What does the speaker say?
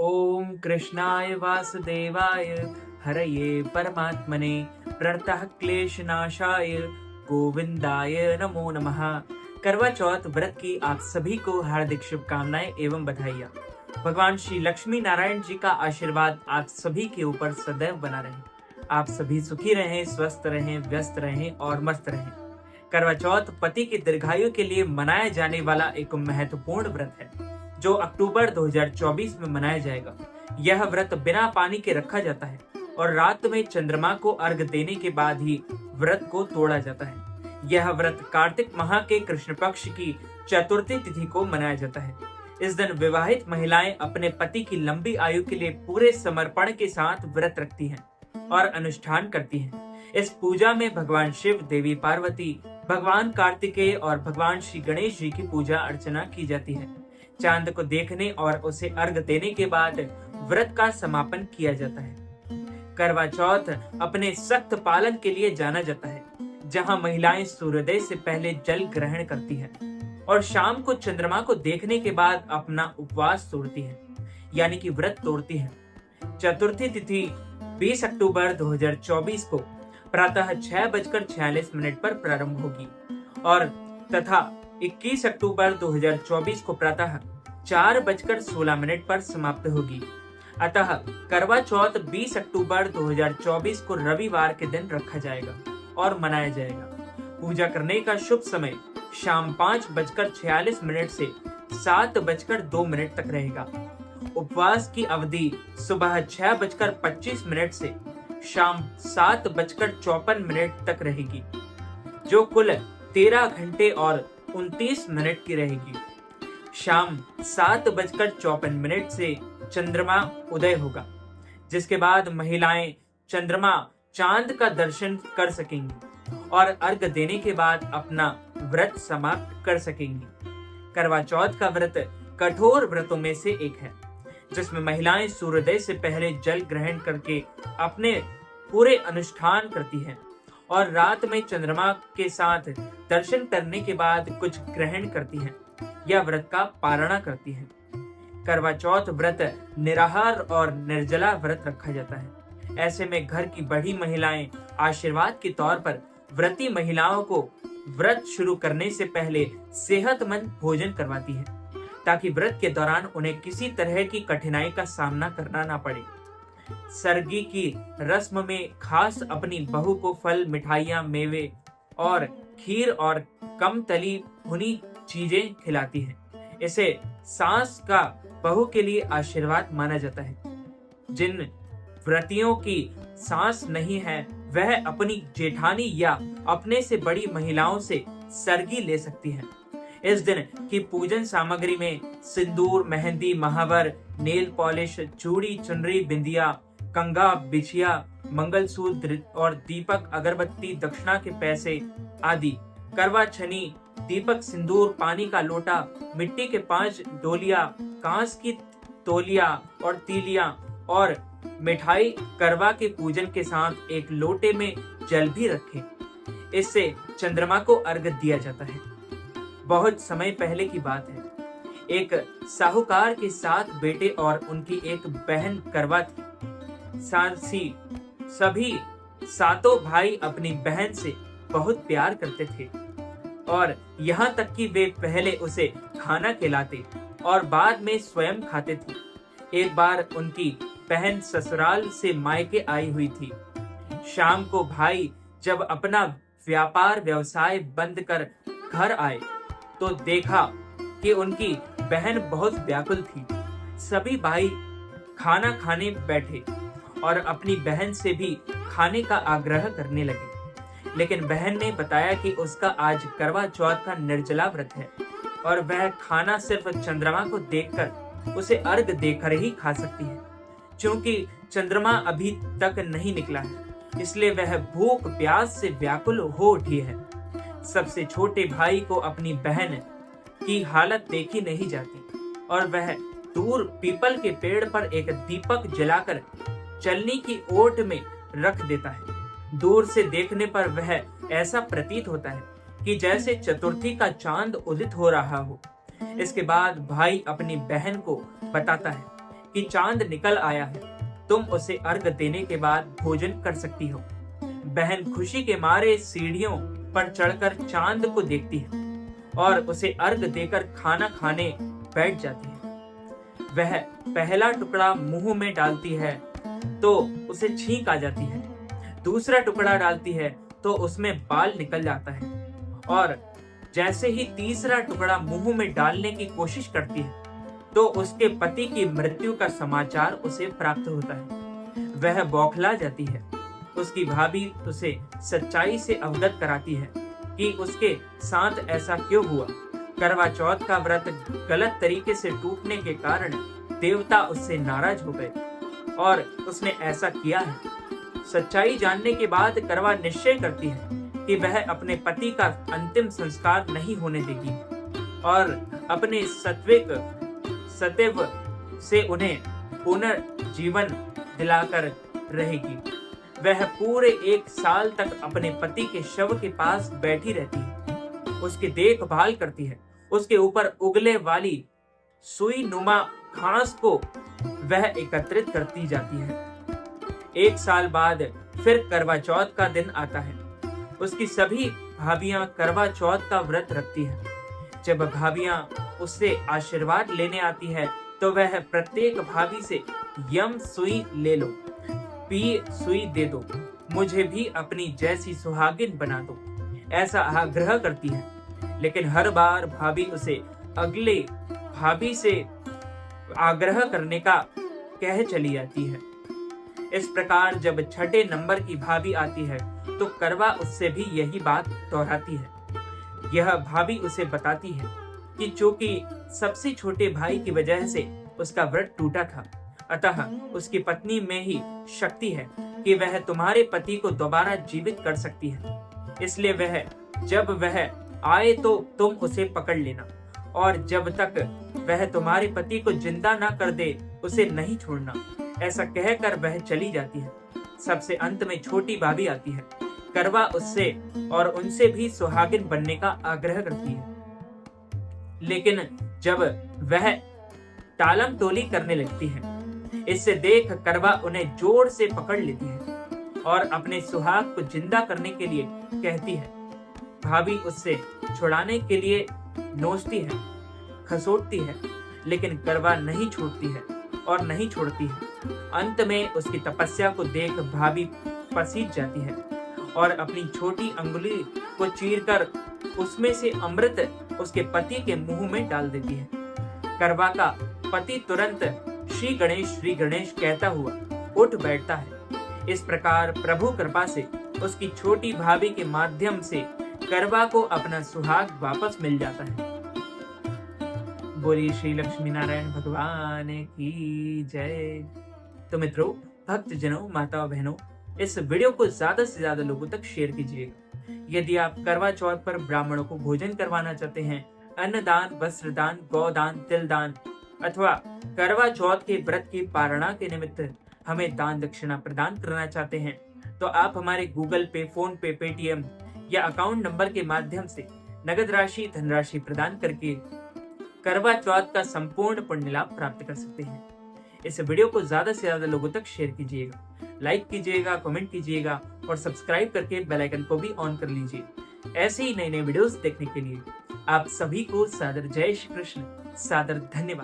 ओम कृष्णाय वासुदेवाय हरये परमात्मने प्रणतः क्लेशनाशाय गोविंदाय नमो नमः। करवा चौथ व्रत की आप सभी को हार्दिक शुभकामनाएं एवं बधाइयाँ। भगवान श्री लक्ष्मी नारायण जी का आशीर्वाद आप सभी के ऊपर सदैव बना रहे। आप सभी सुखी रहें, स्वस्थ रहें, व्यस्त रहें और मस्त रहें। करवा चौथ पति की दीर्घायु के लिए मनाया जाने वाला एक महत्वपूर्ण व्रत है जो अक्टूबर 2024 में मनाया जाएगा। यह व्रत बिना पानी के रखा जाता है और रात में चंद्रमा को अर्घ देने के बाद ही व्रत को तोड़ा जाता है। यह व्रत कार्तिक माह के कृष्ण पक्ष की चतुर्थी तिथि को मनाया जाता है। इस दिन विवाहित महिलाएं अपने पति की लंबी आयु के लिए पूरे समर्पण के साथ व्रत रखती हैं और अनुष्ठान करती हैं। इस पूजा में भगवान शिव, देवी पार्वती, भगवान कार्तिकेय और भगवान श्री गणेश जी की पूजा अर्चना की जाती है। चांद को देखने और उसे अर्घ देने के बाद व्रत का समापन किया जाता है। करवा चौथ अपने सख्त पालन के लिए जाना जाता है, जहां महिलाएं सूर्योदय से पहले जल ग्रहण करती हैं और शाम को चंद्रमा को देखने के बाद अपना उपवास तोड़ती हैं, यानी कि व्रत तोड़ती हैं। चतुर्थी तिथि 20 अक्टूबर 2024 को प्रातः 6:46 पर प्रारंभ होगी और तथा 21 अक्टूबर 2024 को प्रातः 4:16 पर समाप्त होगी। अतः करवा चौथ 20 अक्टूबर 2024 को रविवार के दिन रखा जाएगा और मनाया जाएगा। पूजा करने का शुभ समय शाम 5:46 से 7:02 तक रहेगा। उपवास की अवधि सुबह 6:25 से शाम 7:54 तक रहेगी, जो कुल 13 घंटे और 29 मिनट की रहेगी। शाम 7:54 से चंद्रमा उदय होगा, जिसके बाद महिलाएं चंद्रमा चांद का दर्शन कर सूखेंगी और अर्घ देने के बाद अपना व्रत समाप्त कर सकेंगी। करवा चौथ का व्रत कठोर व्रतों में से एक है, जिसमें महिलाएं सूर्योदय से पहले जल ग्रहण करके अपने पूरे अनुष्ठान करती हैं और रात में चंद्रमा के साथ दर्शन करने के बाद कुछ ग्रहण करती हैं या व्रत का पारणा करती हैं। करवा चौथ व्रत निराहार और निर्जला व्रत रखा जाता है। ऐसे में घर की बड़ी महिलाएं आशीर्वाद के तौर पर व्रती महिलाओं को व्रत शुरू करने से पहले सेहतमंद भोजन करवाती हैं, ताकि व्रत के दौरान उन्हें किसी तरह की कठिनाई का सामना करना ना पड़े। सरगी की रस्म में खास अपनी बहू को फल, मिठाइयाँ, मेवे और खीर और कम तली भुनी चीजें खिलाती है। इसे सास का बहू के लिए आशीर्वाद माना जाता है। जिन व्रतियों की सास नहीं है, वह अपनी जेठानी या अपने से बड़ी महिलाओं से सरगी ले सकती है। इस दिन की पूजन सामग्री में सिंदूर, मेहंदी, महावर, नेल पॉलिश, चूड़ी, चुनरी, बिंदिया, कंगा, बिछिया, मंगलसूत्र और दीपक, अगरबत्ती, दक्षिणा के पैसे आदि, करवा छनी, दीपक, सिंदूर, पानी का लोटा, मिट्टी के 5 डोलिया, कांस की तोलिया और तीलिया और मिठाई करवा के पूजन के साथ एक लोटे में जल भी रखें। इससे चंद्रमा को अर्घ दिया जाता है। बहुत समय पहले की बात है, एक साहूकार के 7 बेटे और उनकी एक बहन करवा थी। सारसी सभी 7 भाई अपनी बहन से बहुत प्यार करते थे और यहाँ तक कि वे पहले उसे खाना खिलाते और बाद में स्वयं खाते थे। एक बार उनकी बहन ससुराल से मायके आई हुई थी। शाम को भाई जब अपना व्यापार व्यवसाय बंद कर घर आए तो देखा कि उनकी बहन बहुत व्याकुल थी। सभी भाई खाना खाने बैठे और अपनी बहन से भी खाने का आग्रह करने लगे, लेकिन बहन ने बताया कि उसका आज करवा चौथ का निर्जला व्रत है और वह खाना सिर्फ चंद्रमा को देखकर, उसे अर्घ देकर ही खा सकती है। क्योंकि चंद्रमा अभी तक नहीं निकला है, इसलिए वह भूख प्यास से व्याकुल हो उठी है। सबसे छोटे भाई को अपनी बहन की हालत देखी नहीं जाती और वह दूर पीपल के पेड़ पर एक दीपक जलाकर चलनी की ओट में रख देता है। दूर से देखने पर वह ऐसा प्रतीत होता है कि जैसे चतुर्थी का चांद उदित हो रहा हो। इसके बाद भाई अपनी बहन को बताता है कि चांद निकल आया है, तुम उसे अर्घ देने के बाद भोजन कर सकती हो। बहन खुशी के मारे सीढ़ियों पर चढ़कर चांद को देखती है और उसे अर्घ देकर खाना खाने बैठ जाती है। वह पहला टुकड़ा मुंह में डालती है तो उसे छींक आ जाती है, दूसरा टुकड़ा डालती है तो उसमें बाल निकल जाता है, और जैसे ही तीसरा टुकड़ा मुंह में डालने की कोशिश करती है तो उसके पति की मृत्यु का समाचार उसे प्राप्त होता है। वह बौखला जाती है। उसकी भाभी उसे सच्चाई से अवगत कराती है कि उसके साथ ऐसा क्यों हुआ। करवा चौथ का व्रत गलत तरीके से टूटने के कारण देवता उससे नाराज हो गए और उसने ऐसा किया है। सच्चाई जानने के बाद करवा निश्चय करती है कि वह अपने पति का अंतिम संस्कार नहीं होने देगी और अपने सदैव से उन्हें पुनर्जीवन दिलाकर रहेगी। वह पूरे 1 साल तक अपने पति के शव के पास बैठी रहती है, उसकी देखभाल करती है। उसके ऊपर उगले वाली सुई नुमा घास को वह एकत्रित करती जाती है। 1 साल बाद फिर करवा चौथ का दिन आता है। उसकी सभी भाभियां करवा चौथ का व्रत रखती है। जब भाभियां उससे आशीर्वाद लेने आती है तो वह प्रत्येक भाभी से यम सुई ले लो, पी सुई दे दो, मुझे भी अपनी जैसी सुहागिन बना दो, ऐसा आग्रह करती है। लेकिन हर बार भाभी उसे अगले भाभी से आग्रह करने का कह चली जाती है। इस प्रकार जब छठे नंबर की भाभी आती है तो करवा उससे भी यही बात दोहराती है। यह भाभी उसे बताती है कि चूंकि सबसे छोटे भाई की वजह से उसका व्रत टूटा था, अतः उसकी पत्नी में ही शक्ति है कि वह तुम्हारे पति को दोबारा जीवित कर सकती है। इसलिए जब वह आए तो तुम उसे पकड़ लेना और जब तक वह तुम्हारे पति को जिंदा ना कर दे उसे नहीं छोड़ना। ऐसा कहकर वह चली जाती है। सबसे अंत में छोटी भाभी आती है। करवा उससे और उनसे भी सुहागिन बनने का आग्रह करती है, लेकिन जब वह टालम टोली करने लगती है, इससे देख करवा उन्हें जोर से पकड़ लेती है और अपने सुहाग को जिंदा करने के लिए कहती है। भाभी उससे छुड़ाने के लिए नोचती है, खसोटती है, लेकिन करवा नहीं छोड़ती है और नहीं छोड़ती है। अंत में उसकी तपस्या को देख भाभी पसीज जाती है और अपनी छोटी अंगुली को चीरकर उसमें से अमृत उसके पति के मुंह में डाल देती है। करवा का पति तुरंत श्री गणेश कहता हुआ उठ बैठता है। इस प्रकार प्रभु कृपा से उसकी छोटी भाभी के माध्यम से करवा को अपना सुहाग वापस मिल जाता है। बोलिए श्री लक्ष्मी नारायण भगवान की जय। तो मित्रों, भक्तजनों, माताओं, बहनों, इस वीडियो को ज्यादा से ज्यादा लोगों तक शेयर कीजिएगा। यदि आप करवा चौथ पर ब्राह्मणों को भोजन करवाना चाहते हैं, अन्नदान, वस्त्रदान, गौदान, तिलदान अथवा करवा चौथ के व्रत की पारणा के निमित्त हमें दान दक्षिणा प्रदान करना चाहते हैं, तो आप हमारे गूगल पे, फोन पे, पेटीएम या अकाउंट नंबर के माध्यम से नगद राशि, धनराशि प्रदान करके करवा चौथ का संपूर्ण पुण्य लाभ प्राप्त कर सकते हैं। इस वीडियो को ज्यादा से ज्यादा लोगों तक शेयर कीजिएगा, लाइक कीजिएगा, कमेंट कीजिएगा और सब्सक्राइब करके बेल आइकन को भी ऑन कर लीजिए। ऐसे ही नए नए वीडियोस देखने के लिए आप सभी को सादर जय श्री कृष्ण, सादर धन्यवाद।